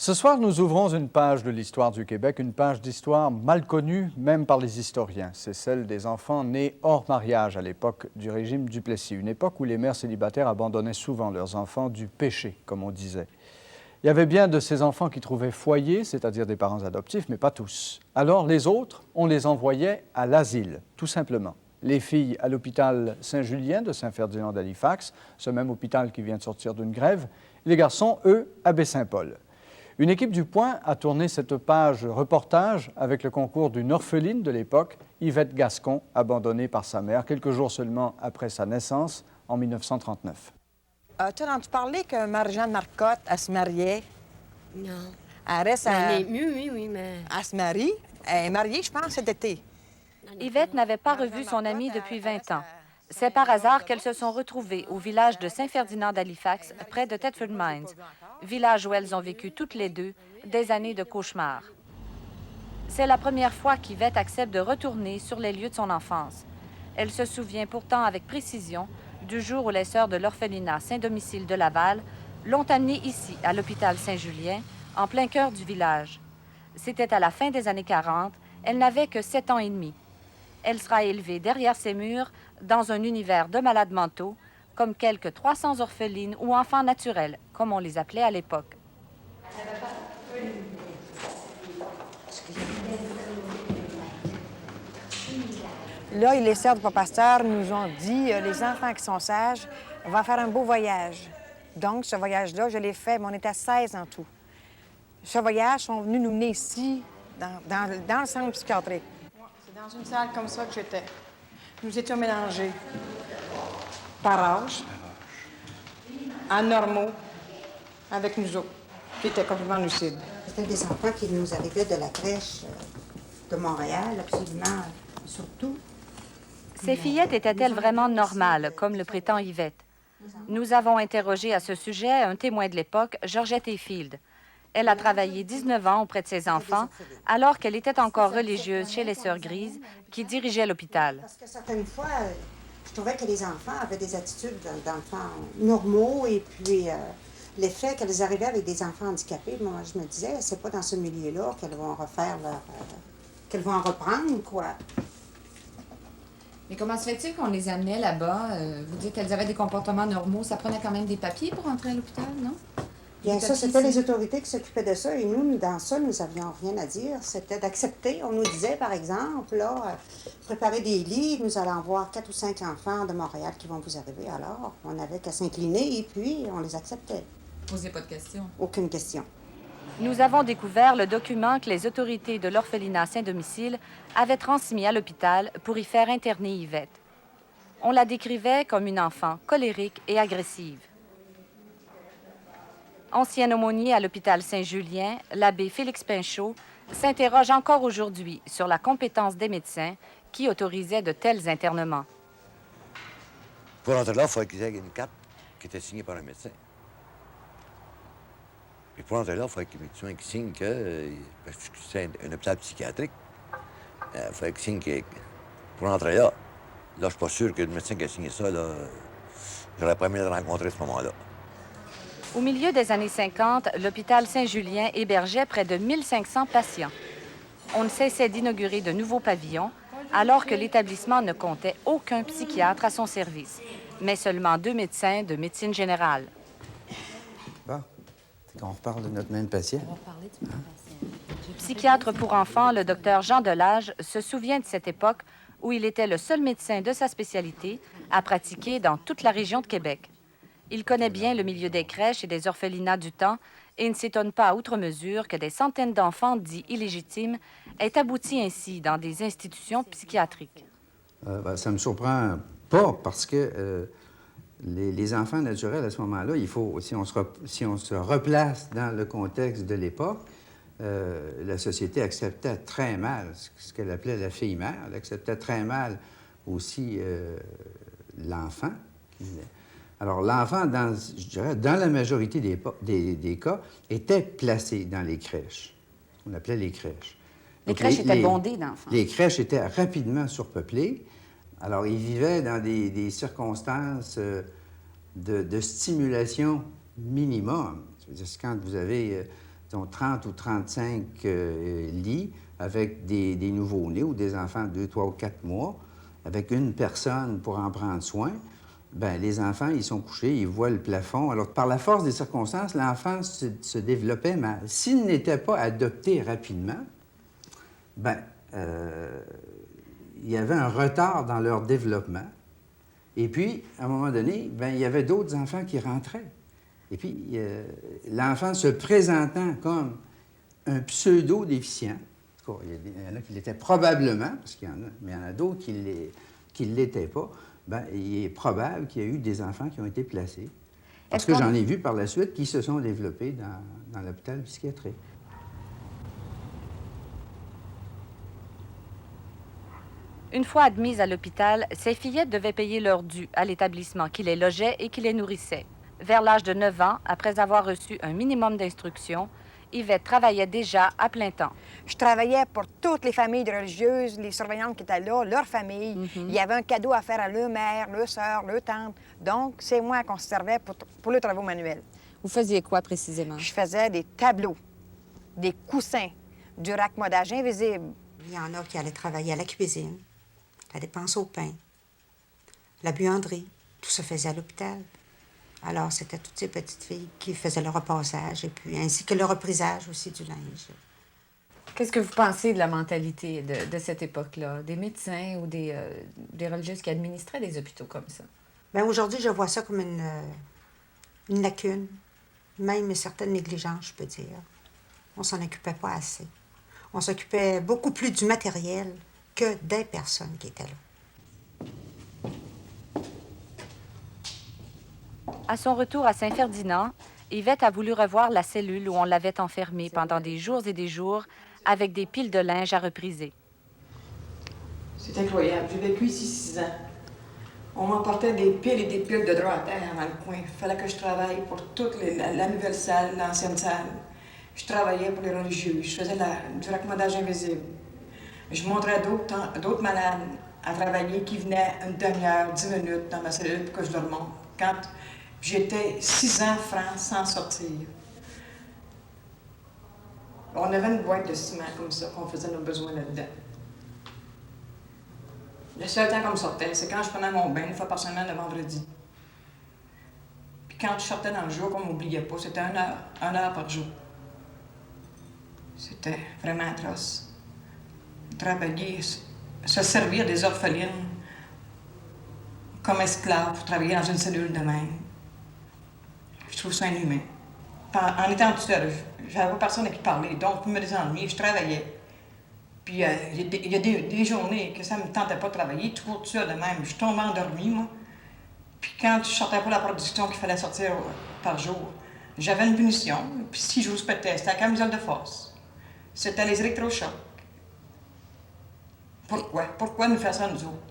Ce soir, nous ouvrons une page de l'histoire du Québec, une page d'histoire mal connue même par les historiens. C'est celle des enfants nés hors mariage à l'époque du régime Duplessis, une époque où les mères célibataires abandonnaient souvent leurs enfants du péché, comme on disait. Il y avait bien de ces enfants qui trouvaient foyer, c'est-à-dire des parents adoptifs, mais pas tous. Alors les autres, on les envoyait à l'asile, tout simplement. Les filles à l'hôpital Saint-Julien de Saint-Ferdinand d'Halifax, ce même hôpital qui vient de sortir d'une grève, les garçons, eux, à Baie-Saint-Paul. Une équipe du Point a tourné cette page reportage avec le concours d'une orpheline de l'époque, Yvette Gascon, abandonnée par sa mère quelques jours seulement après sa naissance en 1939. As-tu entendu parler que Marie-Jeanne Marcotte, elle se mariait? Non. Elle reste Mais oui, mais... Elle se marie. Elle est mariée, je pense, cet été. Yvette n'avait pas revu son amie depuis 20 ans. C'est par hasard qu'elles se sont retrouvées au village de Saint-Ferdinand d'Halifax, près de Thetford Mines, village où elles ont vécu toutes les deux des années de cauchemar. C'est la première fois qu'Yvette accepte de retourner sur les lieux de son enfance. Elle se souvient pourtant avec précision du jour où les sœurs de l'orphelinat Saint-Domicile de Laval l'ont amenée ici, à l'hôpital Saint-Julien, en plein cœur du village. C'était à la fin des années 40, elle n'avait que 7 ans et demi. Elle sera élevée derrière ces murs dans un univers de malades mentaux, comme quelques 300 orphelines ou enfants naturels, comme on les appelait à l'époque. Là, les sœurs du pasteur nous ont dit, les enfants qui sont sages, on va faire un beau voyage. Donc, ce voyage-là, je l'ai fait, mais on était 16 en tout. Ce voyage, ils sont venus nous mener ici, dans le centre psychiatrique. C'est dans une salle comme ça que j'étais. Nous étions mélangés par âge, anormaux, avec nous autres, qui étaient complètement lucides. C'était des enfants qui nous arrivaient de la crèche de Montréal, absolument, surtout. Ces fillettes étaient-elles vraiment normales, comme le prétend Yvette? Nous avons interrogé à ce sujet un témoin de l'époque, Georgette Hayfield. Elle a travaillé 19 ans auprès de ses enfants, alors qu'elle était encore religieuse chez les Sœurs Grises, qui dirigeaient l'hôpital. Parce que certaines fois, je trouvais que les enfants avaient des attitudes d'enfants normaux, et puis le fait qu'elles arrivaient avec des enfants handicapés, moi, je me disais, c'est pas dans ce milieu-là qu'elles vont refaire qu'elles vont en reprendre, quoi. Mais comment se fait-il qu'on les amenait là-bas? Vous dites qu'elles avaient des comportements normaux. Ça prenait quand même des papiers pour entrer à l'hôpital, non? Bien, ça, c'était les autorités qui s'occupaient de ça. Et nous, dans ça, nous n'avions rien à dire. C'était d'accepter. On nous disait, par exemple, là, préparez des lits, nous allons voir 4 ou 5 enfants de Montréal qui vont vous arriver. Alors, on n'avait qu'à s'incliner et puis on les acceptait. Posez pas de questions. Aucune question. Nous avons découvert le document que les autorités de l'orphelinat Saint-Domicile avaient transmis à l'hôpital pour y faire interner Yvette. On la décrivait comme une enfant colérique et agressive. Ancien aumônier à l'hôpital Saint-Julien, l'abbé Félix Pinchot s'interroge encore aujourd'hui sur la compétence des médecins qui autorisaient de tels internements. Pour entrer là, il fallait qu'ils aient une carte qui était signée par un médecin. Puis pour entrer là, il fallait que le médecin signe que, parce que c'est un hôpital psychiatrique, il fallait qu'il signe que pour entrer là, je suis pas sûr que le médecin qui a signé ça, là, j'aurais pas aimé le rencontrer à ce moment-là. Au milieu des années 50, l'hôpital Saint-Julien hébergeait près de 1500 patients. On ne cessait d'inaugurer de nouveaux pavillons, alors que l'établissement ne comptait aucun psychiatre à son service, mais seulement 2 médecins de médecine générale. Bon, on reparle de notre même patient. On va parler du même patient. Psychiatre pour enfants, le docteur Jean Delage se souvient de cette époque où il était le seul médecin de sa spécialité à pratiquer dans toute la région de Québec. Il connaît bien le milieu des crèches et des orphelinats du temps et ne s'étonne pas à outre mesure que des centaines d'enfants dits illégitimes aient abouti ainsi dans des institutions psychiatriques. Ça ne me surprend pas parce que les enfants naturels, à ce moment-là, il faut, si on se replace dans le contexte de l'époque, la société acceptait très mal ce qu'elle appelait la fille-mère. Elle acceptait très mal aussi l'enfant. Alors, l'enfant, je dirais, dans la majorité des cas, était placé dans les crèches. On appelait les crèches. Les crèches étaient bondées d'enfants. Les crèches étaient rapidement surpeuplées. Alors, ils vivaient dans des circonstances de stimulation minimum. C'est-à-dire, quand vous avez disons, 30 ou 35 lits avec des nouveaux-nés ou des enfants de 2, 3 ou 4 mois, avec une personne pour en prendre soin. Bien, les enfants, ils sont couchés, ils voient le plafond. Alors, par la force des circonstances, l'enfant se développait mal. S'il n'était pas adopté rapidement, bien, il y avait un retard dans leur développement. Et puis, à un moment donné, bien, il y avait d'autres enfants qui rentraient. Et puis, l'enfant se présentant comme un pseudo-déficient, en tout cas, il y en a qui l'étaient probablement, parce qu'il y en a, mais il y en a d'autres qui ne l'étaient pas, bien, il est probable qu'il y a eu des enfants qui ont été placés. Parce que j'en ai vu par la suite qui se sont développés dans l'hôpital psychiatrique. Une fois admises à l'hôpital, ces fillettes devaient payer leur dû à l'établissement qui les logeait et qui les nourrissait. Vers l'âge de 9 ans, après avoir reçu un minimum d'instruction, Yvette travaillait déjà à plein temps. Je travaillais pour toutes les familles de religieuses, les surveillantes qui étaient là, leurs familles. Il y avait un cadeau à faire à leur mère, leur sœur, leur tante. Donc, c'est moi qu'on se servait pour les travaux manuels. Vous faisiez quoi précisément? Je faisais des tableaux, des coussins, du raccommodage invisible. Il y en a qui allaient travailler à la cuisine, la dépense au pain, la buanderie. Tout se faisait à l'hôpital. Alors, c'était toutes ces petites filles qui faisaient le repassage, et puis ainsi que le reprisage aussi du linge. Qu'est-ce que vous pensez de la mentalité de cette époque-là, des médecins ou des religieuses qui administraient des hôpitaux comme ça? Bien, aujourd'hui, je vois ça comme une lacune, même une certaine négligence, je peux dire. On s'en occupait pas assez. On s'occupait beaucoup plus du matériel que des personnes qui étaient là. À son retour à Saint-Ferdinand, Yvette a voulu revoir la cellule où on l'avait enfermée pendant des jours et des jours avec des piles de linge à repriser. C'est incroyable. J'ai vécu ici 6 ans. On m'emportait des piles et des piles de draps à terre dans le coin. Il fallait que je travaille pour toute la nouvelle salle, l'ancienne salle. Je travaillais pour les religieux. Je faisais du raccommodage invisible. Je montrais d'autres malades à travailler qui venaient une demi-heure, 10 minutes dans ma cellule pour que je leur montre. Quand j'étais 6 ans francs sans sortir. On avait une boîte de ciment comme ça, qu'on faisait nos besoins là-dedans. Le seul temps qu'on me sortait, c'est quand je prenais mon bain, une fois par semaine, le vendredi. Puis quand je sortais dans le jour, qu'on m'oubliait pas, c'était 1 heure par jour. C'était vraiment atroce. Travailler, se servir des orphelines comme esclaves pour travailler dans une cellule de même. Je trouve ça inhumain. En étant toute seule, j'avais personne à qui parler, donc pour me désennuyer, je travaillais. Puis il y a des journées que ça ne me tentait pas de travailler, toujours toute seule de même. Je tombais endormie, moi. Puis quand je sortais pas la production qu'il fallait sortir par jour, j'avais une punition. Puis si je vous pétais, c'était la camisole de force. C'était les électrochocs. Pourquoi? Pourquoi nous faire ça, nous autres?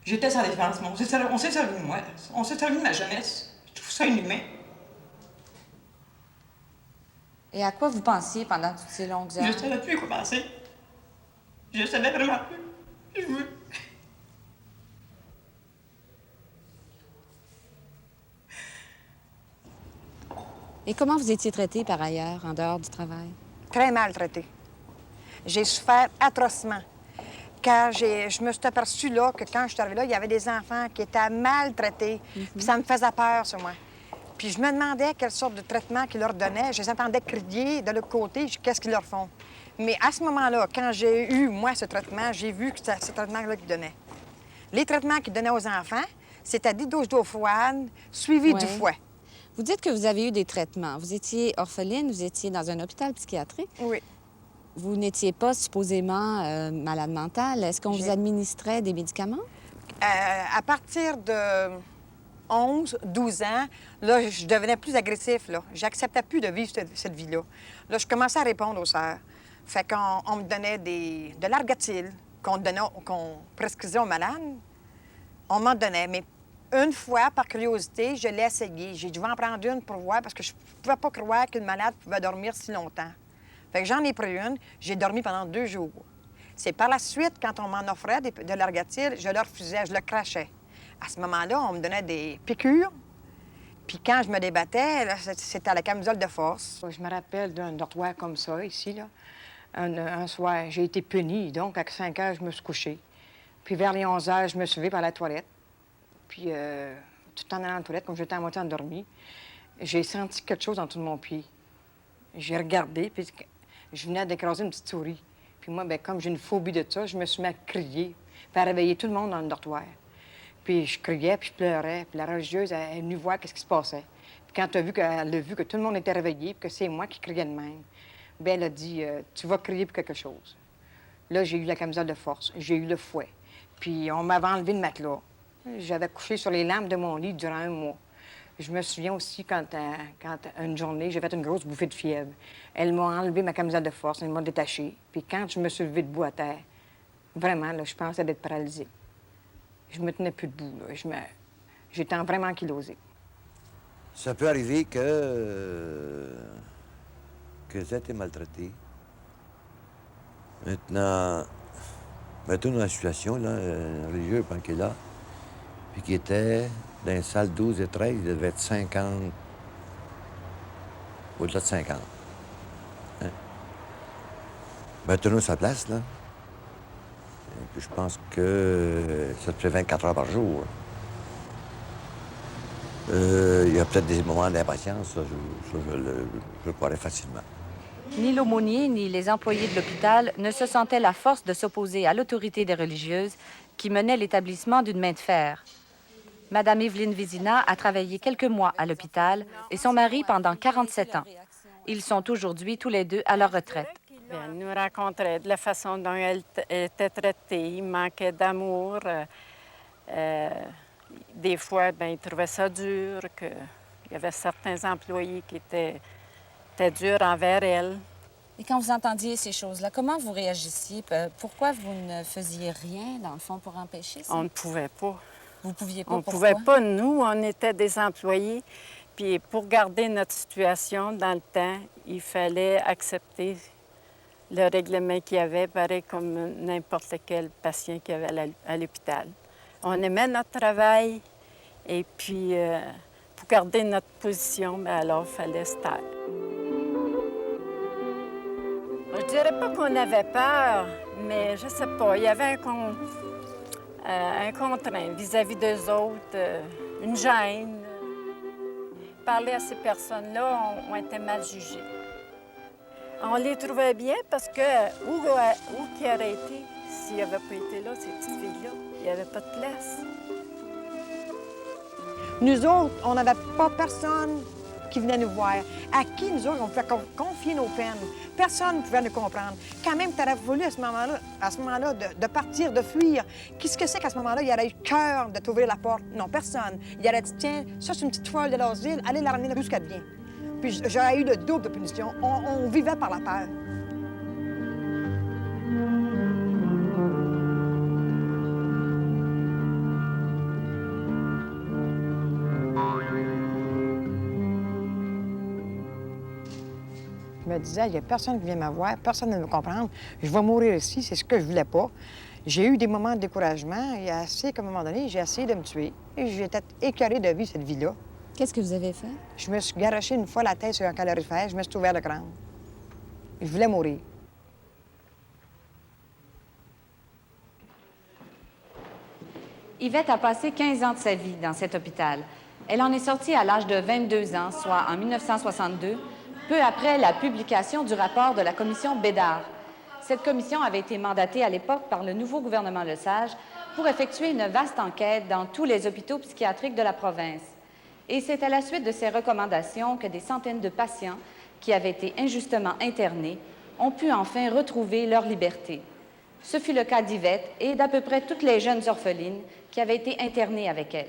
J'étais sans défense, mais on s'est servi de moi. On s'est servi de ma jeunesse. Je trouve ça inhumain. Et à quoi vous pensiez pendant toutes ces longues heures? Je ne savais plus quoi penser. Je savais vraiment plus. Et comment vous étiez traitée par ailleurs, en dehors du travail? Très maltraitée. J'ai souffert atrocement. Car je me suis aperçue là que quand je suis arrivée là, il y avait des enfants qui étaient maltraités. Puis ça me faisait peur, sur moi. Puis je me demandais quelle sorte de traitement qu'ils leur donnaient. Je les entendais crier de l'autre côté, qu'est-ce qu'ils leur font. Mais à ce moment-là, quand j'ai eu, moi, ce traitement, j'ai vu que c'était ce traitement-là qu'ils donnaient. Les traitements qu'ils donnaient aux enfants, c'était des doses d'eau froide suivies du fouet. Vous dites que vous avez eu des traitements. Vous étiez orpheline, vous étiez dans un hôpital psychiatrique. Oui. Vous n'étiez pas supposément malade mentale. Est-ce qu'on vous administrait des médicaments? À partir de 11, 12 ans, là, je devenais plus agressif, là. J'acceptais plus de vivre cette vie-là. Là, je commençais à répondre aux sœurs. Fait qu'on me donnait de l'argatile qu'on prescrivait aux malades. On m'en donnait, mais une fois, par curiosité, je l'ai essayé. J'ai dû en prendre une pour voir, parce que je ne pouvais pas croire qu'une malade pouvait dormir si longtemps. Fait que j'en ai pris une, j'ai dormi pendant 2 jours. C'est par la suite, quand on m'en offrait de l'argatile, je le refusais, je le crachais. À ce moment-là, on me donnait des piqûres, Puis quand je me débattais, là, c'était à la camisole de force. Je me rappelle d'un dortoir comme ça, ici, là. Un soir, j'ai été punie, donc à 5 heures, je me suis couchée. Puis vers les 11 heures, je me suis levée par la toilette. Puis tout en allant à la toilette, comme j'étais à moitié endormie, j'ai senti quelque chose en dessous de mon pied. J'ai regardé, puis je venais d'écraser une petite souris. Puis moi, bien, comme j'ai une phobie de ça, je me suis mis à crier, puis à réveiller tout le monde dans le dortoir. Puis je criais, puis je pleurais. Puis la religieuse, elle est venue voir qu'est-ce qui se passait. Puis quand elle a vu que tout le monde était réveillé, puis que c'est moi qui criais de même, bien, elle a dit tu vas crier pour quelque chose. Là, j'ai eu la camisole de force, j'ai eu le fouet. Puis on m'avait enlevé le matelas. J'avais couché sur les lampes de mon lit durant 1 mois. Je me souviens aussi quand une journée, j'ai fait une grosse bouffée de fièvre. Elle m'a enlevé ma camisole de force, elle m'a détachée. Puis quand je me suis levée debout à terre, vraiment, là, je pensais d'être paralysée. Je me tenais plus debout, là. J'étais vraiment ankylosée. Ça peut arriver que j'ai été maltraité. Maintenant, mettons dans la situation, là, un religieux, quand il est là, puis qui était dans les salles 12 et 13, il devait être 50, au-delà de 50. Hein? Mettons à sa place, là. Et puis je pense que ça te fait 24 heures par jour. Il y a peut-être des moments d'impatience, ça, je le croirais facilement. Ni l'aumônier ni les employés de l'hôpital ne se sentaient la force de s'opposer à l'autorité des religieuses qui menait l'établissement d'une main de fer. Madame Evelyne Vézina a travaillé quelques mois à l'hôpital et son mari pendant 47 ans. Ils sont aujourd'hui tous les deux à leur retraite. Elle nous racontait de la façon dont elle était traitée. Il manquait d'amour. Des fois, bien, il trouvait ça dur, qu'il y avait certains employés qui étaient durs envers elle. Et quand vous entendiez ces choses-là, comment vous réagissiez? Pourquoi vous ne faisiez rien, dans le fond, pour empêcher ça? On ne pouvait pas. Vous pouviez pas? On ne Pourquoi? pouvait pas, nous, on était des employés. Puis pour garder notre situation dans le temps, il fallait accepter le règlement qu'il y avait, pareil comme n'importe quel patient qu'il y avait à l'hôpital. On aimait notre travail et puis pour garder notre position, bien, alors il fallait se taire. Je dirais pas qu'on avait peur, mais je sais pas, il y avait un contraint vis-à-vis d'eux autres, une gêne. Parler à ces personnes-là, on était mal jugés. On les trouvait bien parce que où qu'ils auraient été, s'ils n'avaient pas été là, ces petites filles-là, il n'y avait pas de place. Nous autres, on n'avait pas personne qui venait nous voir. À qui, nous autres, on pouvait confier nos peines. Personne ne pouvait nous comprendre. Quand même, tu aurais voulu à ce moment-là, de partir, de fuir. Qu'est-ce que c'est qu'à ce moment-là, il aurait eu cœur de t'ouvrir la porte? Non, personne. Il aurait dit, tiens, ça, c'est une petite folle de l'asile, allez la ramener jusqu'à bien. Puis j'aurais eu le double de punition. On vivait par la peur. Je me disais, il n'y a personne qui vient me voir, personne ne me comprendre. Je vais mourir ici, c'est ce que je voulais pas. J'ai eu des moments de découragement et assez qu'à un moment donné, j'ai essayé de me tuer. Et j'étais écœurée de vivre cette vie-là. Qu'est-ce que vous avez fait? Je me suis garoché une fois la tête sur un calorifère, je me suis ouvert le crâne. Je voulais mourir. Yvette a passé 15 ans de sa vie dans cet hôpital. Elle en est sortie à l'âge de 22 ans, soit en 1962, peu après la publication du rapport de la commission Bédard. Cette commission avait été mandatée à l'époque par le nouveau gouvernement Lesage pour effectuer une vaste enquête dans tous les hôpitaux psychiatriques de la province. Et c'est à la suite de ces recommandations que des centaines de patients qui avaient été injustement internés ont pu enfin retrouver leur liberté. Ce fut le cas d'Yvette et d'à peu près toutes les jeunes orphelines qui avaient été internées avec elle.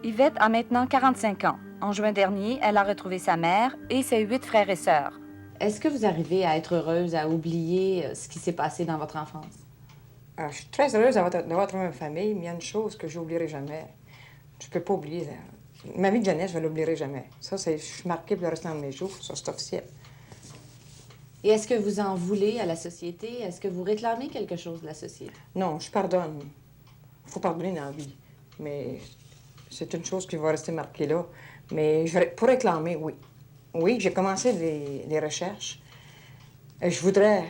Yvette a maintenant 45 ans. En juin dernier, elle a retrouvé sa mère et ses 8 frères et sœurs. Est-ce que vous arrivez à être heureuse, à oublier ce qui s'est passé dans votre enfance? Je suis très heureuse d'avoir trouvé ma famille, mais il y a une chose que je n'oublierai jamais. Je peux pas oublier. Ma vie de jeunesse, je ne l'oublierai jamais. Ça, je suis marquée pour le restant de mes jours. Ça, c'est officiel. Et est-ce que vous en voulez à la société? Est-ce que vous réclamez quelque chose de la société? Non, je pardonne. Il faut pardonner dans la vie. Mais c'est une chose qui va rester marquée là. Mais pour réclamer, oui. Oui, j'ai commencé les recherches. Et je voudrais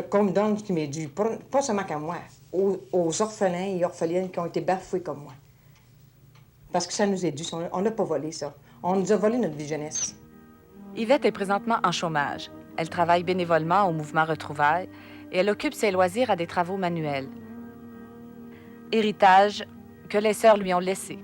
qu'on me donne ce qui m'est dû. Pas seulement qu'à moi, aux orphelins et orphelines qui ont été bafoués comme moi. Parce que ça nous est dû. On n'a pas volé ça. On nous a volé notre vie de jeunesse. Yvette est présentement en chômage. Elle travaille bénévolement au mouvement Retrouvailles et elle occupe ses loisirs à des travaux manuels. Héritage que les sœurs lui ont laissé.